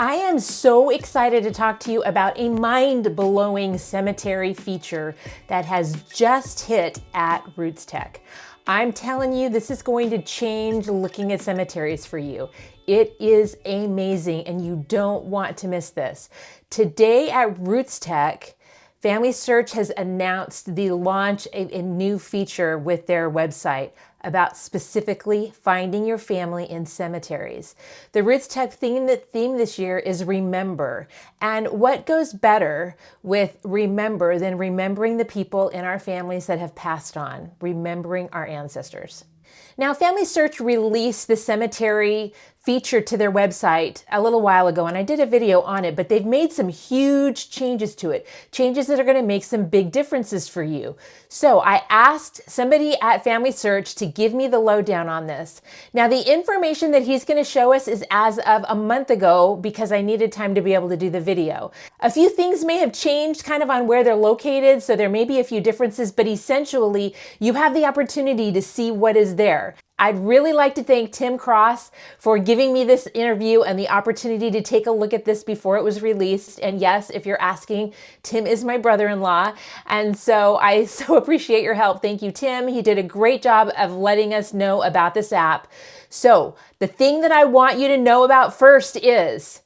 I am so excited to talk to you about a mind-blowing cemetery feature that has just hit at Roots Tech. I'm telling you, this is going to change looking at cemeteries for you. It is amazing and you don't want to miss this. Today at Roots Tech, FamilySearch has announced the launch of a new feature with their website about specifically finding your family in cemeteries. The Roots Tech theme this year is Remember. And what goes better with Remember than remembering the people in our families that have passed on, remembering our ancestors? Now, FamilySearch released the cemetery feature to their website a little while ago, and I did a video on it, but they've made some huge changes to it, changes that are going to make some big differences for you. So I asked somebody at FamilySearch to give me the lowdown on this. Now, the information that he's going to show us is as of a month ago because I needed time to be able to do the video. A few things may have changed kind of on where they're located, so there may be a few differences, but essentially you have the opportunity to see what is there. I'd really like to thank Aimee Cross for giving me this interview and the opportunity to take a look at this before it was released. And yes, if you're asking, Tim is my brother-in-law. And so I so appreciate your help. Thank you, Tim. He did a great job of letting us know about this app. So the thing that I want you to know about first is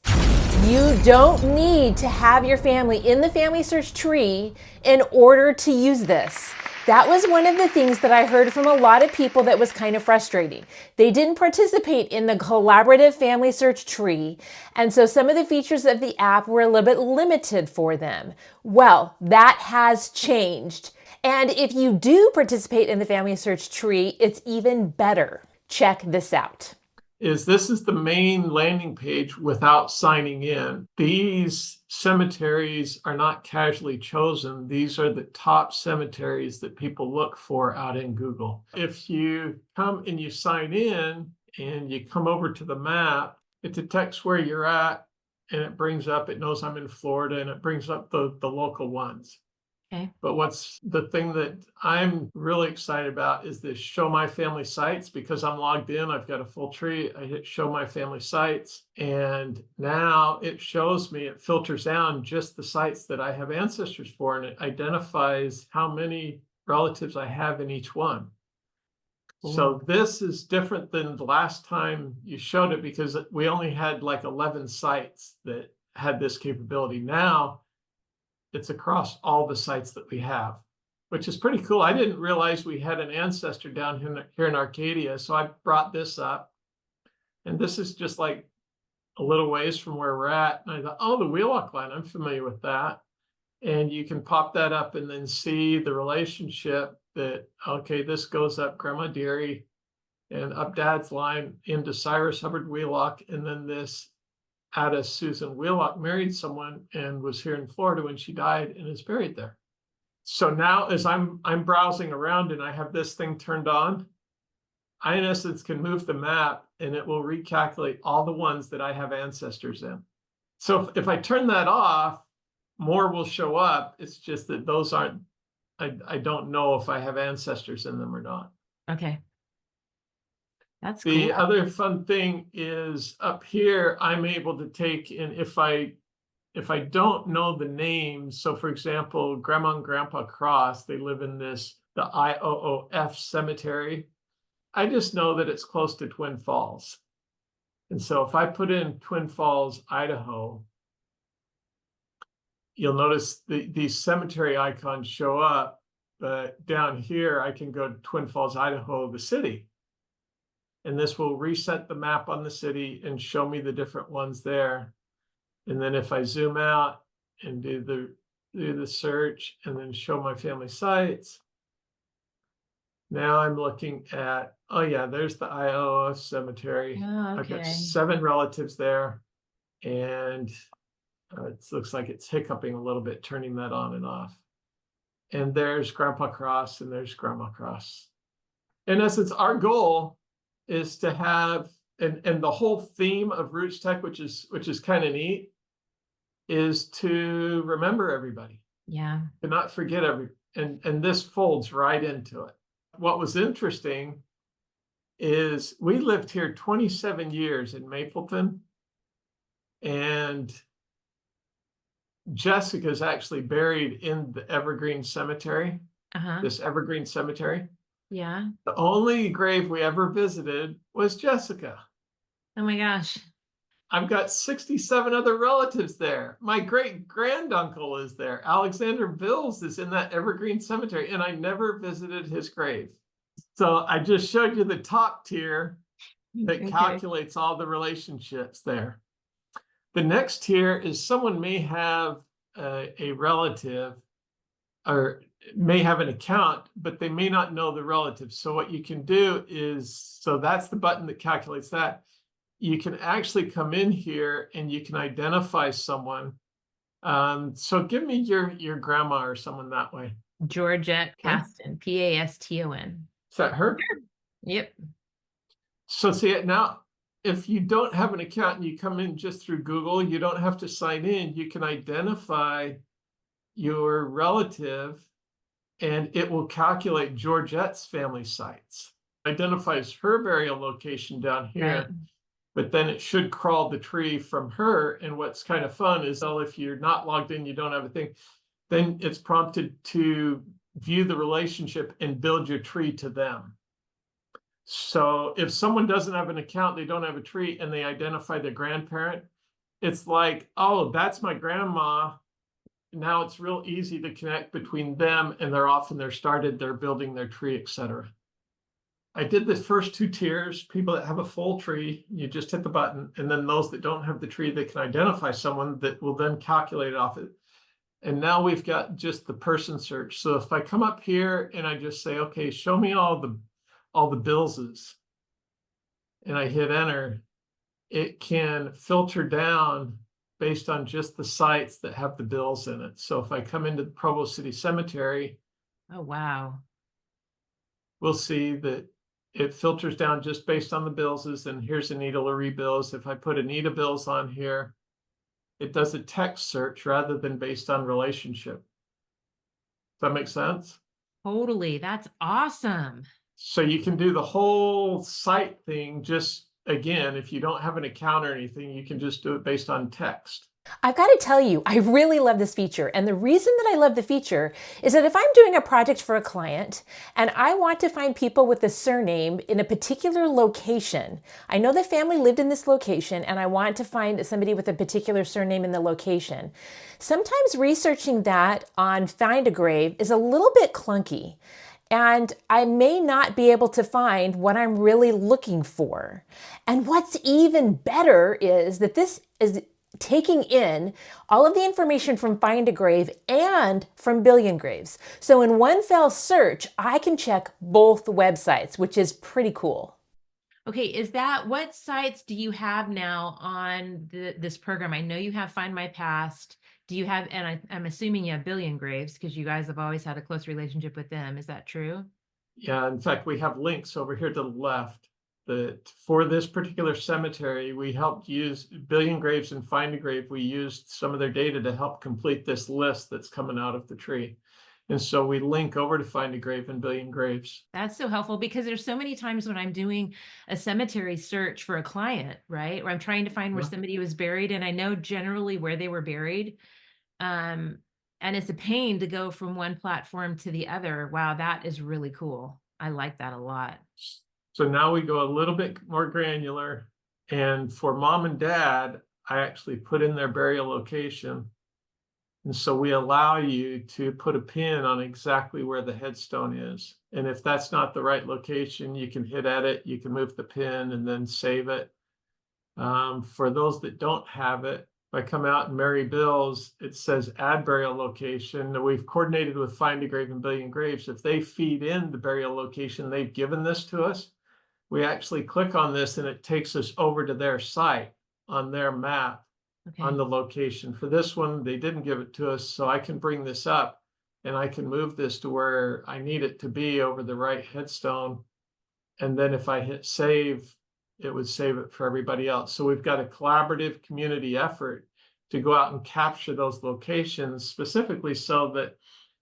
you don't need to have your family in the FamilySearch tree in order to use this. That was one of the things that I heard from a lot of people that was kind of frustrating. They didn't participate in the collaborative FamilySearch tree, and so some of the features of the app were a little bit limited for them. Well, that has changed. And if you do participate in the FamilySearch tree, it's even better. Check this out. This is the main landing page without signing in. These cemeteries are not casually chosen. These are the top cemeteries that people look for out in Google. If you come and you sign in and you come over to the map, it detects where you're at and it brings up, it knows I'm in Florida and it brings up the local ones. Okay. But what's the thing that I'm really excited about is this show my family sites. Because I'm logged in, I've got a full tree. I hit show my family sites, and now it shows me, it filters down just the sites that I have ancestors for, and it identifies how many relatives I have in each one. Ooh. So this is different than the last time you showed it because we only had like 11 sites that had this capability. Now it's across all the sites that we have, which is pretty cool. I didn't realize we had an ancestor down here in Arcadia, so I brought this up. And this is just like a little ways from where we're at. And I thought, oh, the Wheelock line, I'm familiar with that. And you can pop that up and then see the relationship that, okay, this goes up Grandma Deary and up Dad's line into Cyrus Hubbard Wheelock, and then this Ada Susan Wheelock married someone and was here in Florida when she died and is buried there. So now as I'm browsing around and I have this thing turned on, I in essence can move the map and it will recalculate all the ones that I have ancestors in. So if I turn that off, more will show up. It's just that those aren't, I don't know if I have ancestors in them or not. Okay. That's the cool. Other fun thing is up here, I'm able to take, and if I don't know the names, so for example, Grandma and Grandpa Cross, they live in the IOOF cemetery. I just know that it's close to Twin Falls. And so if I put in Twin Falls, Idaho, you'll notice these cemetery icons show up, but down here, I can go to Twin Falls, Idaho, the city. And this will reset the map on the city and show me the different ones there. And then if I zoom out and do the search and then show my family sites, now I'm looking at, oh yeah, there's the Iowa Cemetery. Oh, okay. I've got 7 relatives there, and it looks like it's hiccuping a little bit, turning that on and off. And there's Grandpa Cross and there's Grandma Cross. In essence, our goal is to have, and the whole theme of Roots Tech, which is kind of neat, is to remember everybody. Yeah. To not forget and this folds right into it. What was interesting is we lived here 27 years in Mapleton, and And Jessica's actually buried in the Evergreen Cemetery, Uh-huh. this Evergreen Cemetery. Yeah. The only grave we ever visited was Jessica. Oh my gosh. I've got 67 other relatives there. My great granduncle is there. Alexander Bills is in that Evergreen Cemetery, and I never visited his grave. So I just showed you the top tier that Okay. calculates all the relationships there. The next tier is someone may have a relative or may have an account, but they may not know the relative. So what you can do is, so that's the button that calculates that. You can actually come in here and you can identify someone. So give me your grandma or someone that way. Georgette Okay. Paston, Paston. Is that her? Yep. So see it now, if you don't have an account and you come in just through Google, you don't have to sign in. You can identify your relative and it will calculate Georgette's family sites. Identifies her burial location down here, Right. but then it should crawl the tree from her. And what's kind of fun is, well, if you're not logged in, you don't have a thing, then it's prompted to view the relationship and build your tree to them. So if someone doesn't have an account, they don't have a tree, and they identify their grandparent, it's like, oh, that's my grandma. Now it's real easy to connect between them, and they're building their tree, etc. I did the first two tiers. People that have a full tree, you just hit the button, and then those that don't have the tree, they can identify someone that will then calculate it off it. And now we've got just the person search. So if I come up here and I just say, okay, show me all the Billses, and I hit enter, it can filter down based on just the sites that have the Bills in it. So if I come into the Provo City Cemetery, Oh, wow. we'll see that it filters down just based on the Billses. And here's Anita Laree Bills. If I put Anita Bills on here, it does a text search rather than based on relationship. Does that make sense? Totally. That's awesome. So you can do the whole site thing just, again, if you don't have an account or anything, you can just do it based on text. I've got to tell you, I really love this feature. And the reason that I love the feature is that if I'm doing a project for a client and I want to find people with a surname in a particular location, I know the family lived in this location and I want to find somebody with a particular surname in the location. Sometimes researching that on Find a Grave is a little bit clunky, and I may not be able to find what I'm really looking for. And what's even better is that this is taking in all of the information from Find a Grave and from Billion Graves. So in one fell search, I can check both websites, which is pretty cool. Okay, what sites do you have now on this program? I know you have Find My Past. Do you have, and I'm assuming you have Billion Graves because you guys have always had a close relationship with them. Is that true? Yeah, in fact, we have links over here to the left that for this particular cemetery, we helped use Billion Graves and Find a Grave. We used some of their data to help complete this list that's coming out of the tree. And so we link over to Find a Grave and Billion Graves. That's so helpful because there's so many times when I'm doing a cemetery search for a client, right? Where I'm trying to find where somebody was buried and I know generally where they were buried. And it's a pain to go from one platform to the other. Wow, that is really cool. I like that a lot. So now we go a little bit more granular. And for mom and dad, I actually put in their burial location. And so we allow you to put a pin on exactly where the headstone is. And if that's not the right location, you can hit edit, you can move the pin and then save it. For those that don't have it, if I come out and Mary Bills, it says add burial location. We've coordinated with Find a Grave and Billion Graves. If they feed in the burial location they've given this to us, we actually click on this and it takes us over to their site on their map. Okay. On the location. For this one, they didn't give it to us, so I can bring this up and I can move this to where I need it to be over the right headstone. And then if I hit save, it would save it for everybody else. So we've got a collaborative community effort to go out and capture those locations specifically so that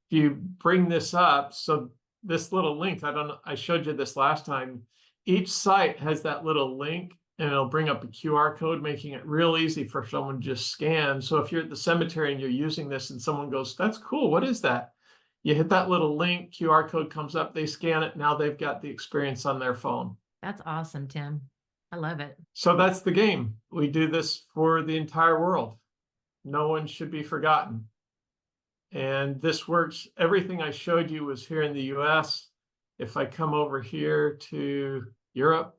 if you bring this up, so this little link, I showed you this last time, each site has that little link and it'll bring up a QR code, making it real easy for someone to just scan. So if you're at the cemetery and you're using this and someone goes, "That's cool, what is that?" You hit that little link, QR code comes up, they scan it, now they've got the experience on their phone. That's awesome, Tim. I love it. So that's the game. We do this for the entire world. No one should be forgotten. And this works. Everything I showed you was here in the US. If I come over here to Europe,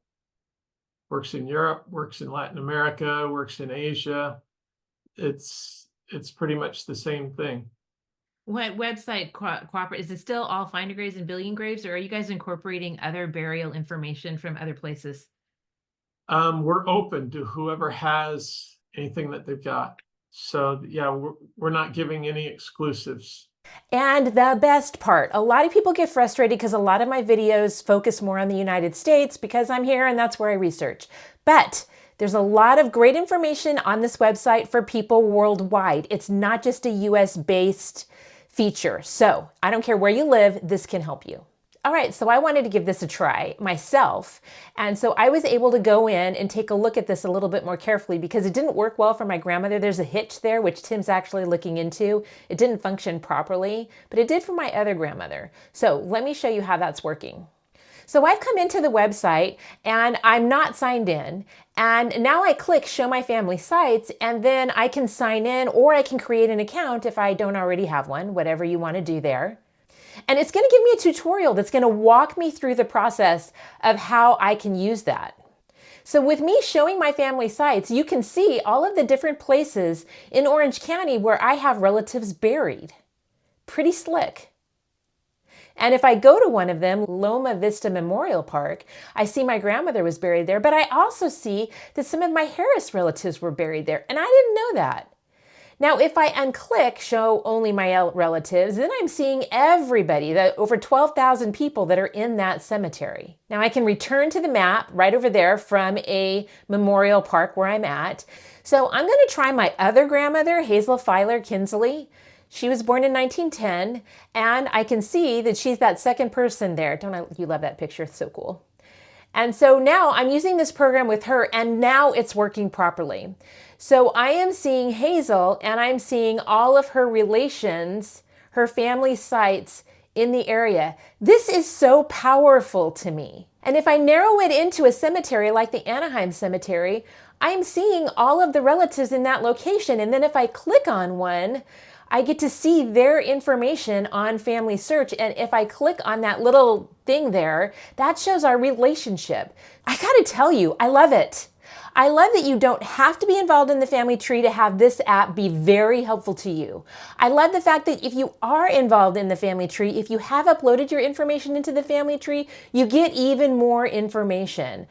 works in Europe, works in Latin America, works in Asia. It's pretty much the same thing. What website cooperate? Is it still all finder graves and billion graves, or are you guys incorporating other burial information from other places? We're open to whoever has anything that they've got. So yeah, we're not giving any exclusives. And the best part, a lot of people get frustrated because a lot of my videos focus more on the United States because I'm here and that's where I research. But there's a lot of great information on this website for people worldwide. It's not just a US-based feature. So I don't care where you live, this can help you. All right, so I wanted to give this a try myself. And so I was able to go in and take a look at this a little bit more carefully because it didn't work well for my grandmother. There's a hitch there, which Tim's actually looking into. It didn't function properly, but it did for my other grandmother. So let me show you how that's working. So I've come into the website and I'm not signed in. And now I click Show My Family Sites, and then I can sign in or I can create an account if I don't already have one, whatever you want to do there. And it's going to give me a tutorial that's going to walk me through the process of how I can use that. So with me showing my family sites, you can see all of the different places in Orange County where I have relatives buried. Pretty slick. And if I go to one of them, Loma Vista Memorial Park, I see my grandmother was buried there, but I also see that some of my Harris relatives were buried there, and I didn't know that. Now, if I unclick Show Only My Relatives, then I'm seeing everybody, the over 12,000 people that are in that cemetery. Now, I can return to the map right over there from a memorial park where I'm at. So I'm going to try my other grandmother, Hazel Filer Kinsley. She was born in 1910, and I can see that she's that second person there. Don't you love that picture? It's so cool. And so now I'm using this program with her, and now it's working properly. So I am seeing Hazel, and I'm seeing all of her relations, her family sites in the area. This is so powerful to me. And if I narrow it into a cemetery like the Anaheim Cemetery, I'm seeing all of the relatives in that location. And then if I click on one, I get to see their information on FamilySearch. And if I click on that little thing there, that shows our relationship. I gotta tell you, I love it. I love that you don't have to be involved in the family tree to have this app be very helpful to you. I love the fact that if you are involved in the family tree, if you have uploaded your information into the family tree, you get even more information.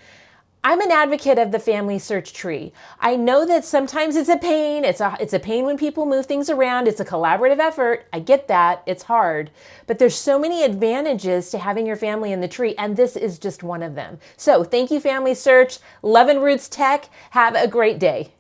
I'm an advocate of the FamilySearch tree. I know that sometimes it's a pain. It's a pain when people move things around. It's a collaborative effort. I get that. It's hard. But there's so many advantages to having your family in the tree, and this is just one of them. So thank you, FamilySearch. Loving Roots Tech. Have a great day.